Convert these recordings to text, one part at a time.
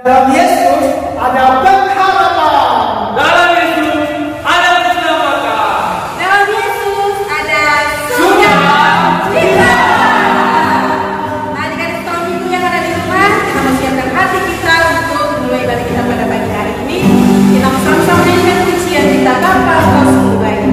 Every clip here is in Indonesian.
Dalam Yesus ada pengharapan. Dalam Yesus ada keselamatan. Dalam Yesus ada sukacita. Adik-adik tahun minggu yang ada di rumah, kita mempersiapkan hati kita untuk mulai ibadah kita pada pagi hari ini. Kita bersama-sama menyanyikan pujian kita Bapa Engkau Sungguh Baik.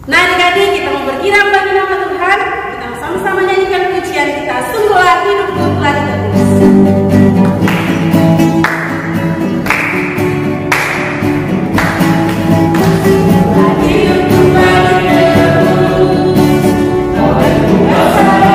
Nah adik-adik, kita mau berkirap bagi nama Tuhan. Kita sama-sama nyanyikan pujian kita. Sungguhlah hidupku telah ditebus. Hidupku telah ditebus, kau berkuasa.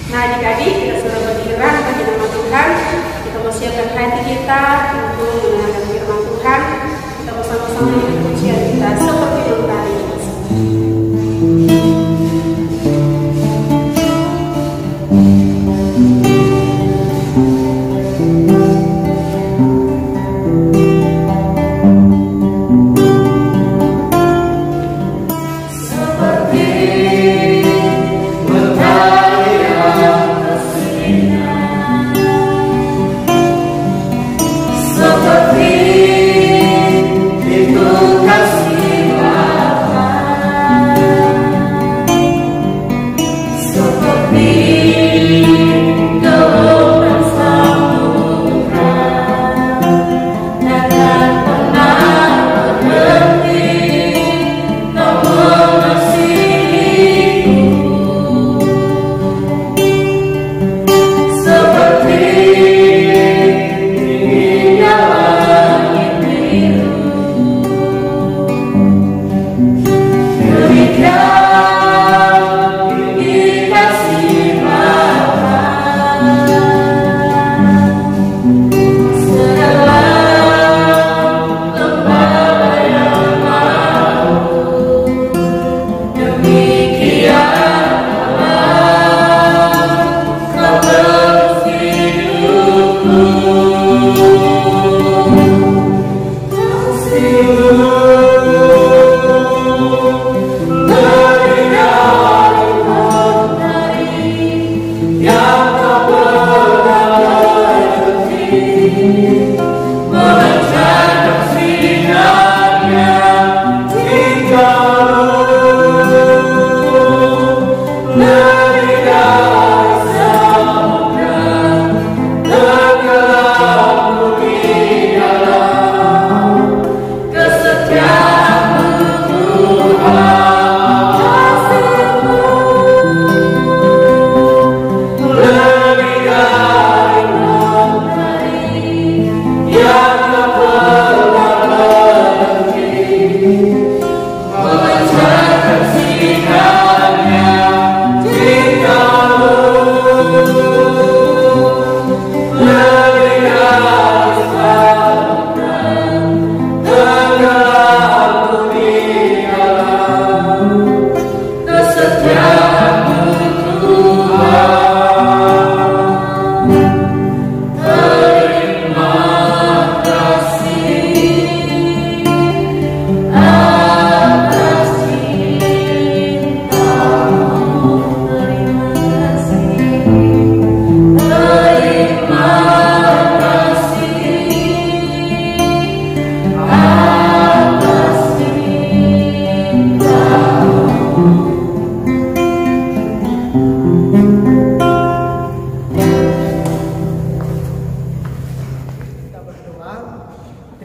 Nah, adik-adik, kita sudah bergerak bagi nama Tuhan. Kita mau siapkan hati kita untuk mendengarkan firman Tuhan. Kita bersama-sama dengan pujian kita seperti yang tadi.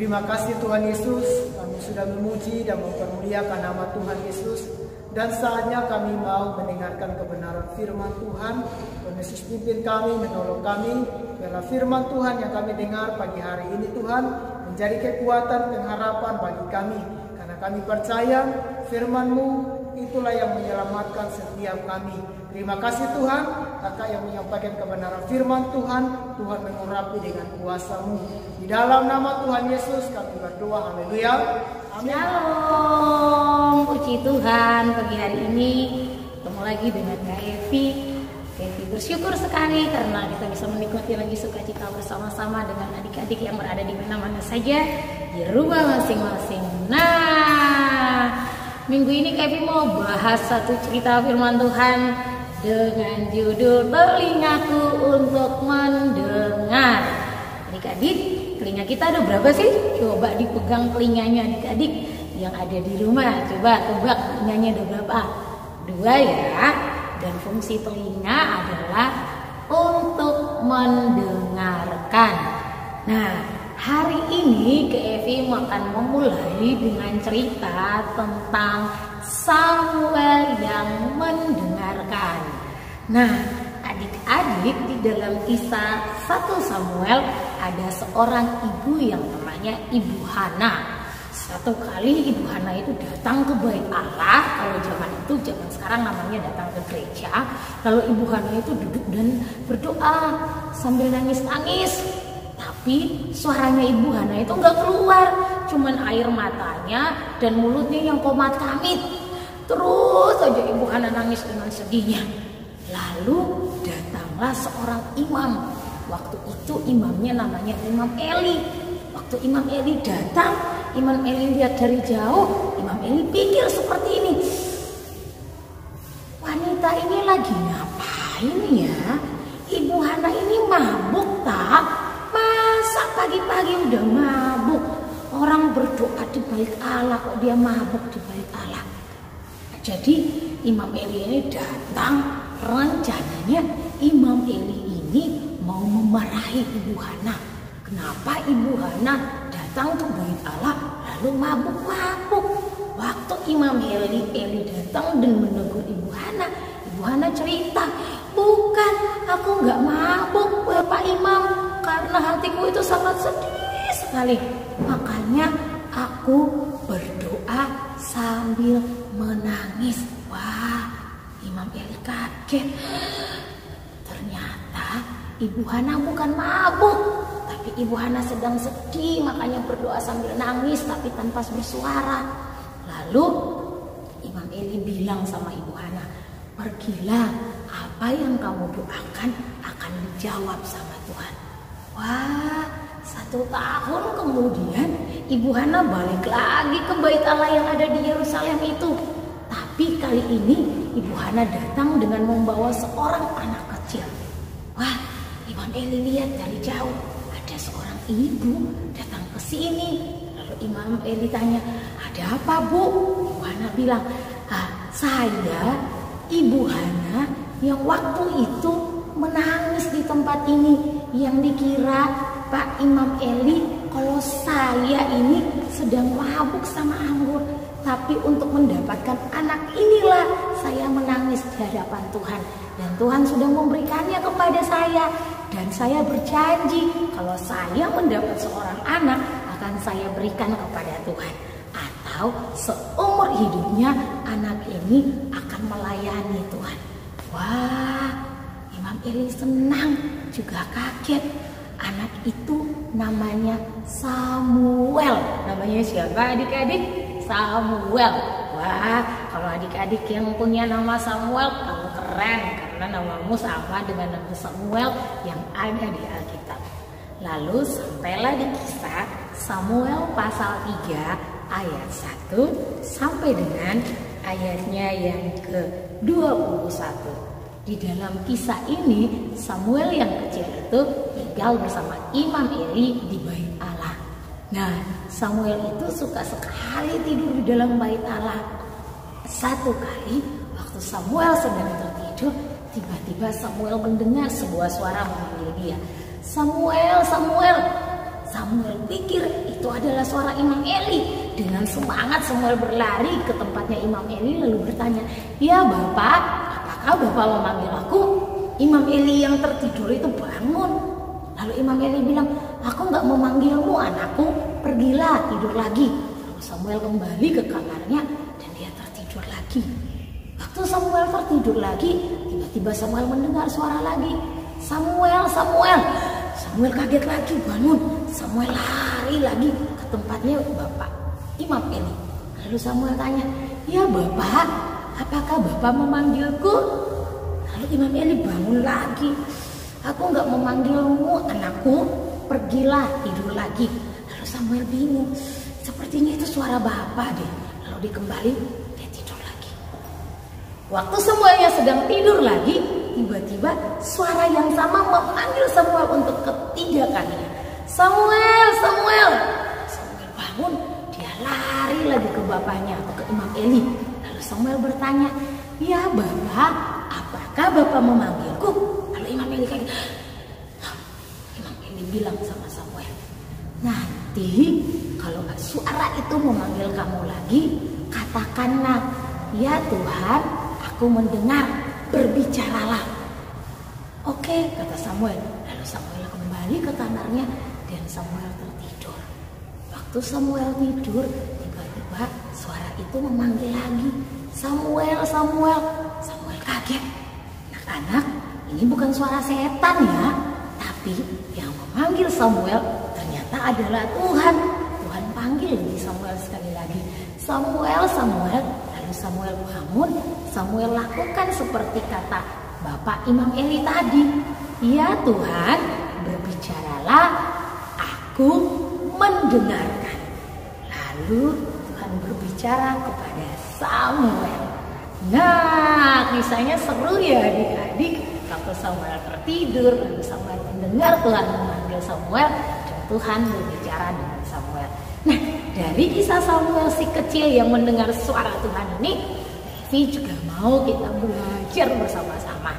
Terima kasih Tuhan Yesus, kami sudah memuji dan mempermuliakan nama Tuhan Yesus. Dan saatnya kami mau mendengarkan kebenaran firman Tuhan. Tuhan Yesus pimpin kami, menolong kami. Biarlah firman Tuhan yang kami dengar pagi hari ini Tuhan menjadi kekuatan dan harapan bagi kami. Karena kami percaya firman-Mu itulah yang menyelamatkan setiap kami. Terima kasih Tuhan, Kakak yang menyampaikan kebenaran firman Tuhan, Tuhan mengurapi dengan kuasa-Mu. Di dalam nama Tuhan Yesus kami berdoa, haleluya. Amin. Shalom, puji Tuhan pagi hari ini ketemu lagi dengan Kak Evi. Evi bersyukur sekali karena kita bisa menikmati lagi sukacita bersama-sama dengan adik-adik yang berada di mana-mana saja di rumah masing-masing. Nah, minggu ini Kak Evi mau bahas satu cerita firman Tuhan dengan judul Telingaku untuk Mendengar. Adik-adik, telinga kita ada berapa sih? Coba dipegang telinganya adik-adik yang ada di rumah. Coba tebak telinganya ada berapa? 2 ya. Dan fungsi telinga adalah untuk mendengarkan. Nah, hari ini Kak Evi akan memulai dengan cerita tentang Samuel yang mendengarkan. Nah, adik-adik, di dalam kisah 1 Samuel ada seorang ibu yang namanya Ibu Hana. Satu kali Ibu Hana itu datang ke bait Allah. Kalau zaman itu, zaman sekarang namanya datang ke gereja. Lalu Ibu Hana itu duduk dan berdoa sambil nangis-nangis. Tapi suaranya Ibu Hana itu nggak keluar, cuman air matanya dan mulutnya yang komat kamit. Terus aja Ibu Hana nangis dengan sedihnya. Lalu datanglah seorang imam. Waktu itu imamnya namanya Imam Eli. Waktu Imam Eli datang, Imam Eli lihat dari jauh. Imam Eli pikir seperti ini, wanita ini lagi ngapain ya? Ibu Hana ini mabuk tak? Masa pagi-pagi udah mabuk? Orang berdoa di bait Allah kok dia mabuk di bait Allah? Jadi Imam Eli ini datang, rencananya Imam Eli ini mau memarahi Ibu Hana. Kenapa Ibu Hana datang ke bait Allah lalu mabuk-mabuk? Waktu Imam Eli datang dan menegur Ibu Hana cerita, bukan, aku nggak mabuk Bapak Imam, karena hatiku itu sangat sedih sekali. Makanya aku berdoa sambil menangis. Wah, Imam Eli kaget. Ternyata Ibu Hana bukan mabuk, tapi Ibu Hana sedang sedih, makanya berdoa sambil nangis tapi tanpa bersuara. Lalu Imam Eli bilang sama Ibu Hana, pergilah, apa yang kamu doakan akan dijawab sama Tuhan. Wah, 1 tahun kemudian Ibu Hana balik lagi ke bait Allah yang ada di Yerusalem itu. Tapi kali ini Ibu Hana datang dengan membawa seorang anak kecil. Wah, Imam Eli lihat dari jauh, ada seorang ibu datang ke sini. Lalu Imam Eli tanya, ada apa Bu? Ibu Hana bilang, saya Ibu Hana yang waktu itu menangis di tempat ini, yang dikira Pak Imam Eli kalau saya ini sedang mabuk sama anggur. Tapi untuk mendapatkan anak inilah saya menangis di hadapan Tuhan. Dan Tuhan sudah memberikannya kepada saya. Dan saya berjanji kalau saya mendapat seorang anak akan saya berikan kepada Tuhan. Atau seumur hidupnya anak ini akan melayani Tuhan. Wah, Imam Eli senang juga kaget. Anak itu namanya Samuel. Namanya siapa adik-adik? Samuel. Wah, kalau adik-adik yang punya nama Samuel, kamu keren karena namamu sama dengan nama Samuel yang ada di Alkitab. Lalu sampailah di Kisah Samuel pasal 3 ayat 1 sampai dengan ayatnya yang ke-21. Di dalam kisah ini Samuel yang kecil itu tinggal bersama Imam Eli di bait Allah. Nah, Samuel itu suka sekali tidur di dalam bait Allah. Satu kali waktu Samuel sedang tertidur, tiba-tiba Samuel mendengar sebuah suara memanggil dia. Samuel, Samuel. Samuel pikir itu adalah suara Imam Eli. Dengan semangat Samuel berlari ke tempatnya Imam Eli lalu bertanya, "Ya Bapak, apakah Bapak memanggil aku?" Imam Eli yang tertidur itu bangun. Lalu Imam Eli bilang, "Aku nggak memanggilmu anakku, pergilah tidur lagi." Lalu Samuel kembali ke kamarnya dan dia tertidur lagi. Waktu Samuel tertidur lagi, tiba-tiba Samuel mendengar suara lagi, "Samuel, Samuel." Samuel kaget lagi, bangun. Samuel lari lagi ke tempatnya Bapak Imam Eli. Lalu Samuel tanya, "Ya Bapak, apakah Bapak memanggilku?" Lalu Imam Eli bangun lagi. "Aku nggak memanggilmu anakku, pergilah tidur lagi." Lalu Samuel bingung, sepertinya itu suara Bapak deh. Lalu dia kembali, dia tidur lagi. Waktu semuanya sedang tidur lagi, tiba-tiba suara yang sama memanggil Samuel untuk ketiga kalinya. "Samuel, Samuel." Samuel bangun, dia lari lagi ke bapaknya atau ke Imam Eli. Lalu Samuel bertanya, "Ya Bapak, apakah Bapak memanggilku?" Lalu Imam Eli kaget. Imam Eli bilang sama Samuel, "Nanti kalau suara itu memanggil kamu lagi, katakanlah, 'Ya Tuhan, aku mendengar, berbicaralah.'" "Oke," kata Samuel. Lalu Samuel kembali ke kamarnya dan Samuel tertidur. Waktu Samuel tidur, tiba-tiba suara itu memanggil lagi, Samuel, Samuel. Samuel kaget. Anak-anak, ini bukan suara setan ya, tapi yang memanggil Samuel ternyata adalah Tuhan. Tuhan panggil lagi Samuel sekali lagi, Samuel, Samuel. Lalu Samuel bangun, Samuel lakukan seperti kata Bapak Imam Eli tadi. Ya Tuhan, berbicaralah, aku mendengarkan. Lalu Tuhan berbicara kepada Samuel. Nah, kisahnya seru ya adik-adik. Waktu Samuel tertidur, lalu Samuel mendengar Tuhan memanggil Samuel, dan Tuhan berbicara dengan Samuel. Nah, dari kisah Samuel si kecil yang mendengar suara Tuhan ini, Evi juga mau kita belajar bersama-sama.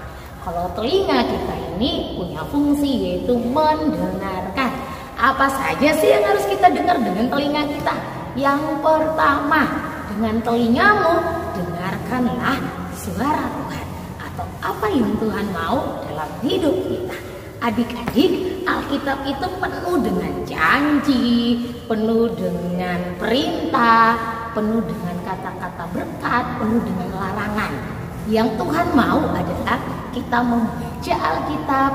Kalau telinga kita ini punya fungsi yaitu mendengarkan. Apa saja sih yang harus kita dengar dengan telinga kita? Yang pertama, dengan telingamu dengarkanlah suara Tuhan atau apa yang Tuhan mau dalam hidup kita. Adik-adik, Alkitab itu penuh dengan janji, penuh dengan perintah, penuh dengan kata-kata berkat, penuh dengan larangan. Yang Tuhan mau adalah kita membaca Alkitab,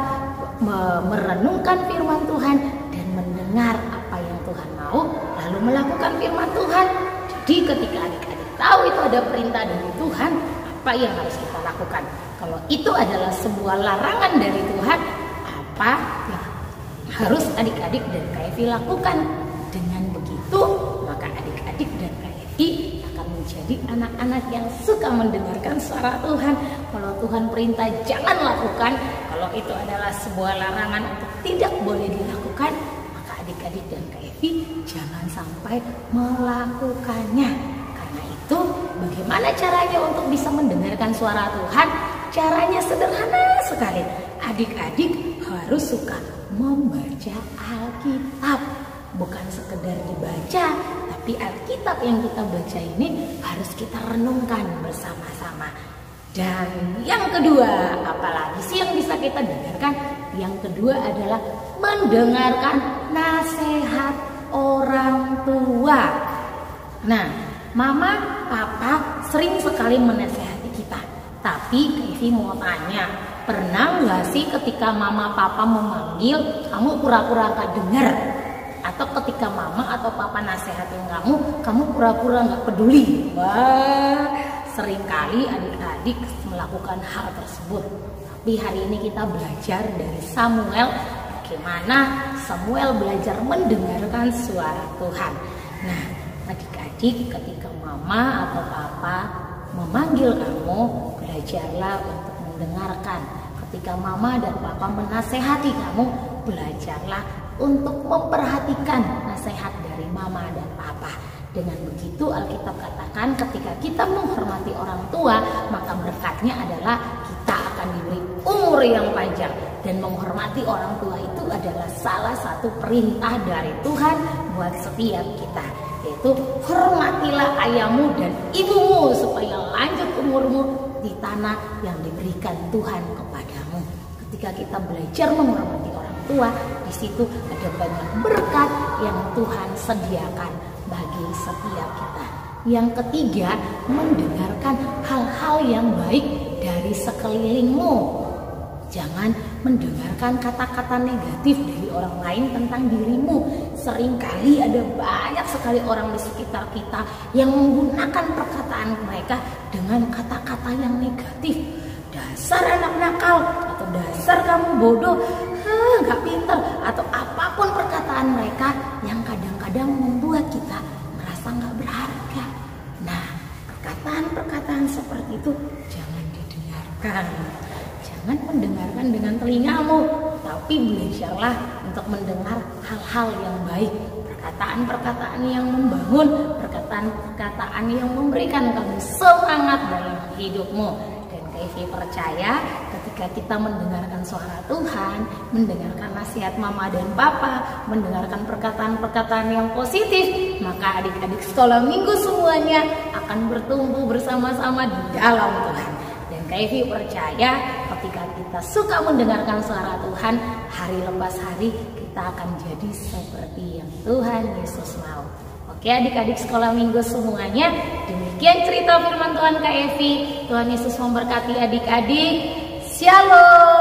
merenungkan firman Tuhan, dan mendengar apa yang Tuhan mau, lalu melakukan firman Tuhan. Jadi ketika adik-adik tahu itu ada perintah dari Tuhan, apa yang harus kita lakukan? Kalau itu adalah sebuah larangan dari Tuhan, apa yang harus adik-adik dan Kak Evi lakukan? Dengan begitu, maka adik-adik dan Kak Evi akan menjadi anak-anak yang suka mendengarkan suara Tuhan. Kalau Tuhan perintah jangan lakukan, kalau itu adalah sebuah larangan untuk tidak boleh dilakukan, maka adik-adik dan Kak Evi jangan sampai melakukannya. Karena itu, bagaimana caranya untuk bisa mendengarkan suara Tuhan? Caranya sederhana sekali. Adik-adik harus suka membaca Alkitab. Bukan sekedar dibaca, tapi Alkitab yang kita baca ini harus kita renungkan bersama-sama. Dan yang kedua, apalagi sih yang bisa kita dengarkan? Yang kedua adalah mendengarkan nasihat orang tua. Nah, mama, papa sering sekali menasehati kita. Tapi Kak Evi mau tanya, pernah nggak sih ketika mama papa memanggil, kamu pura-pura gak dengar? Atau ketika mama atau papa nasihatin kamu pura-pura gak peduli? Wah, seringkali adik-adik melakukan hal tersebut. Tapi hari ini kita belajar dari Samuel, bagaimana Samuel belajar mendengarkan suara Tuhan. Nah, adik-adik ketika mama atau papa memanggil kamu, belajarlah untuk mendengarkan. Ketika mama dan papa menasehati kamu, belajarlah untuk memperhatikan nasihat dari mama dan papa. Dengan begitu Alkitab katakan ketika kita menghormati orang tua, maka berkatnya adalah kita akan diberi umur yang panjang. Dan menghormati orang tua itu adalah salah satu perintah dari Tuhan buat setiap kita, yaitu hormatilah ayahmu dan ibumu supaya lanjut umurmu di tanah yang diberikan Tuhan kepadamu. Ketika kita belajar menghormati orang tua, di situ ada banyak berkat yang Tuhan sediakan bagi setiap kita. Yang ketiga, mendengarkan hal-hal yang baik dari sekelilingmu. Jangan mendengarkan kata-kata negatif dari orang lain tentang dirimu. Seringkali ada banyak sekali orang di sekitar kita yang menggunakan perkataan mereka dengan kata-kata yang negatif. Dasar anak nakal, atau dasar kamu bodoh, gak pinter, atau apapun perkataan mereka yang kadang-kadang membuat kita merasa gak berharga. Nah, perkataan-perkataan seperti itu jangan didengarkan. Jangan mendengarkan dengan telingamu, tapi belajarlah untuk mendengar hal-hal yang baik, perkataan-perkataan yang membangun, perkataan-perkataan yang memberikan kamu semangat dalam hidupmu. Dan Kak Evi percaya ketika kita mendengarkan suara Tuhan, mendengarkan nasihat mama dan papa, mendengarkan perkataan-perkataan yang positif, maka adik-adik sekolah minggu semuanya akan bertumbuh bersama-sama di dalam Tuhan. Dan Kak Evi percaya ketika kita suka mendengarkan suara Tuhan, hari lepas hari kita akan jadi seperti yang Tuhan Yesus mau. Oke adik-adik sekolah minggu semuanya, demikian cerita firman Tuhan Kak Evi. Tuhan Yesus memberkati adik-adik. Shalom.